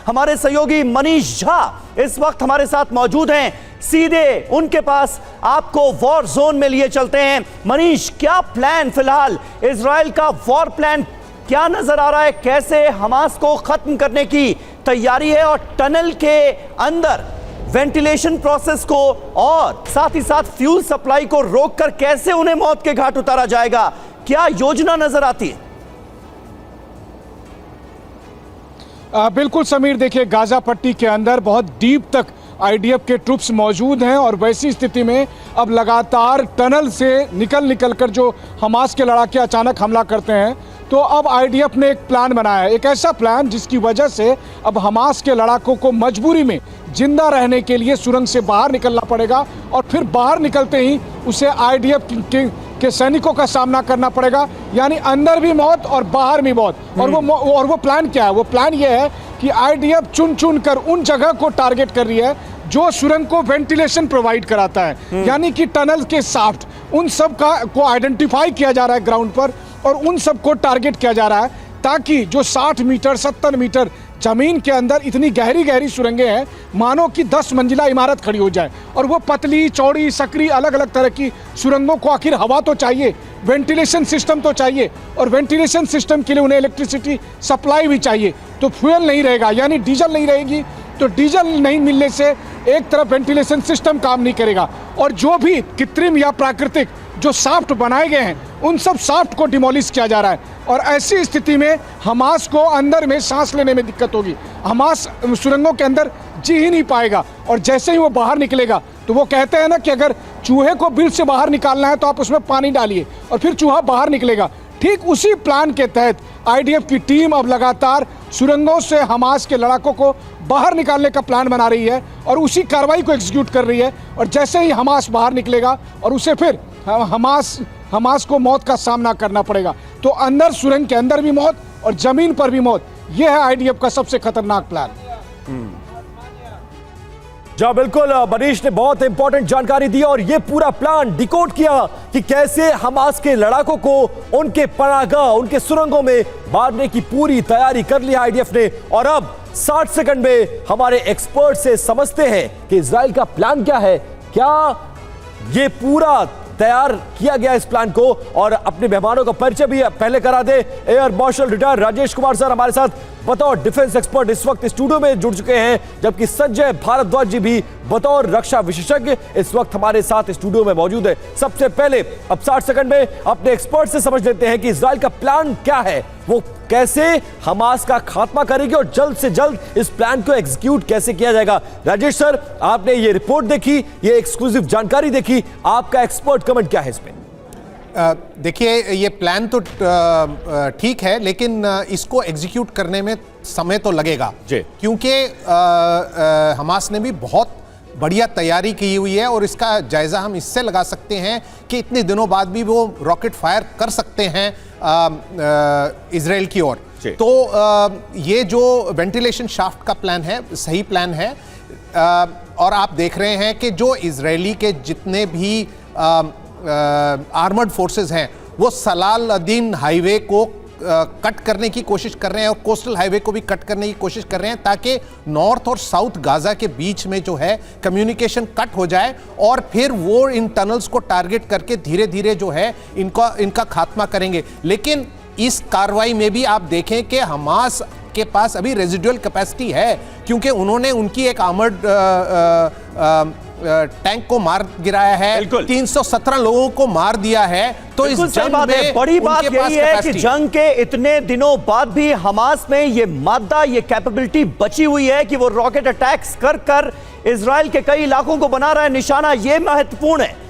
हमारे सहयोगी मनीष झा इस वक्त हमारे साथ मौजूद हैं। सीधे उनके पास आपको वॉर जोन में लिए चलते हैं। मनीष, क्या प्लान फिलहाल इजराइल का वॉर प्लान क्या नजर आ रहा है? कैसे हमास को खत्म करने की तैयारी है और टनल के अंदर वेंटिलेशन प्रोसेस को और साथ ही साथ फ्यूल सप्लाई को रोककर कैसे उन्हें मौत के घाट उतारा जाएगा? क्या योजना नजर आती है? बिल्कुल समीर, देखिए गाजा पट्टी के अंदर बहुत डीप तक आईडीएफ के ट्रुप्स मौजूद हैं और वैसी स्थिति में अब लगातार टनल से निकल कर जो हमास के लड़ाके अचानक हमला करते हैं, तो अब आईडीएफ ने एक प्लान बनाया है, एक ऐसा प्लान जिसकी वजह से अब हमास के लड़ाकों को मजबूरी में जिंदा रहने के लिए सुरंग से बाहर निकलना पड़ेगा और फिर बाहर निकलते ही उसे आईडीएफ के सैनिकों का सामना करना पड़ेगा, यानी अंदर भी मौत और बाहर भी मौत। और वो प्लान क्या है? वो प्लान ये है कि आईडीएफ चुन कर उन जगह को टारगेट कर रही है जो सुरंग को वेंटिलेशन प्रोवाइड कराता है, यानी कि टनल के शाफ्ट, उन सब को आइडेंटिफाई किया जा रहा है ग्राउंड पर और उन सब को टारगेट किया जा रहा है ताकि जो 60 मीटर 70 मीटर जमीन के अंदर इतनी गहरी सुरंगें हैं, मानो कि 10 मंजिला इमारत खड़ी हो जाए। और वो पतली चौड़ी सकरी अलग अलग तरह की सुरंगों को आखिर हवा तो चाहिए, वेंटिलेशन सिस्टम तो चाहिए, और वेंटिलेशन सिस्टम के लिए उन्हें इलेक्ट्रिसिटी सप्लाई भी चाहिए। तो फ्यूल नहीं रहेगा, यानी डीजल नहीं रहेगी, तो डीजल नहीं मिलने से एक तरफ वेंटिलेशन सिस्टम काम नहीं करेगा और जो भी कृत्रिम या प्राकृतिक जो शाफ्ट बनाए गए हैं उन सब शाफ्ट को डिमोलिश किया जा रहा है। और ऐसी स्थिति में हमास को अंदर में सांस लेने में दिक्कत होगी, हमास सुरंगों के अंदर जी ही नहीं पाएगा। और जैसे ही वो बाहर निकलेगा तो वो कहते हैं ना कि अगर चूहे को बिल से बाहर निकालना है तो आप उसमें पानी डालिए और फिर चूहा बाहर निकलेगा। ठीक उसी प्लान के तहत आईडीएफ की टीम अब लगातार सुरंगों से हमास के लड़ाकों को बाहर निकालने का प्लान बना रही है और उसी कार्रवाई को एग्जीक्यूट कर रही है। और जैसे ही हमास बाहर निकलेगा और उसे फिर हमास को मौत का सामना करना पड़ेगा। तो अंदर सुरंग के अंदर भी मौत और जमीन पर भी मौत, यह है आईडीएफ का सबसे खतरनाक प्लान। जी बिल्कुल, मनीष ने बहुत इंपॉर्टेंट जानकारी दी और ये पूरा प्लान डिकोड किया कि कैसे हमास के लड़ाकों को उनके पनाहगाह, उनके सुरंगों में मारने की पूरी तैयारी कर ली आईडीएफ ने। और अब 60 सेकंड में हमारे एक्सपर्ट से समझते हैं कि इजराइल का प्लान क्या है, क्या ये पूरा तैयार किया गया इस प्लान को। और अपने मेहमानों का परिचय भी पहले करा दे। Air marshal retired Rajesh Kumar sir हमारे साथ बतौर डिफेंस एक्सपर्ट इस वक्त स्टूडियो में जुड़ चुके हैं, जबकि संजय भारद्वाज जी भी बतौर रक्षा विशेषज्ञ इस वक्त हमारे साथ स्टूडियो में मौजूद है। सबसे पहले अब 60 सेकंड में अपने एक्सपर्ट से समझ लेते हैं कि इजराइल का प्लान क्या है, वो कैसे हमास का खात्मा करेगी और जल्द से जल्द इस प्लान को एग्जीक्यूट कैसे किया जाएगा। राजेश सर, आपने ये रिपोर्ट देखी, ये एक्सक्लूसिव जानकारी देखी, आपका एक्सपर्ट कमेंट क्या है इसमें? देखिए, ये प्लान तो ठीक है, लेकिन इसको एग्जीक्यूट करने में समय तो लगेगा, क्योंकि हमास ने भी बहुत बढ़िया तैयारी की हुई है। और इसका जायजा हम इससे लगा सकते हैं कि इतने दिनों बाद भी वो रॉकेट फायर कर सकते हैं इजराइल की ओर। तो ये जो वेंटिलेशन शाफ्ट का प्लान है, सही प्लान है। और आप देख रहे हैं कि जो इजरायली के जितने भी आर्मर्ड फोर्सेस हैं वो सलाल-अद-दीन हाईवे को कट करने की कोशिश कर रहे हैं और कोस्टल हाईवे को भी कट करने की कोशिश कर रहे हैं, ताकि नॉर्थ और साउथ गाजा के बीच में जो है कम्युनिकेशन कट हो जाए और फिर वो इन टनल्स को टारगेट करके धीरे धीरे जो है इनका खात्मा करेंगे। लेकिन इस कार्रवाई में भी आप देखें कि हमास के पास अभी रेजिडुअल कैपेसिटी है, क्योंकि उन्होंने उनकी एक आर्मर्ड टैंक को मार गिराया है, 317 लोगों को मार दिया है। तो इस जंग में बड़ी बात यही है कि जंग के इतने दिनों बाद भी हमास में ये मादा, ये कैपेबिलिटी बची हुई है कि वो रॉकेट अटैक्स कर इजराइल के कई इलाकों को बना रहा है निशाना। ये महत्वपूर्ण है।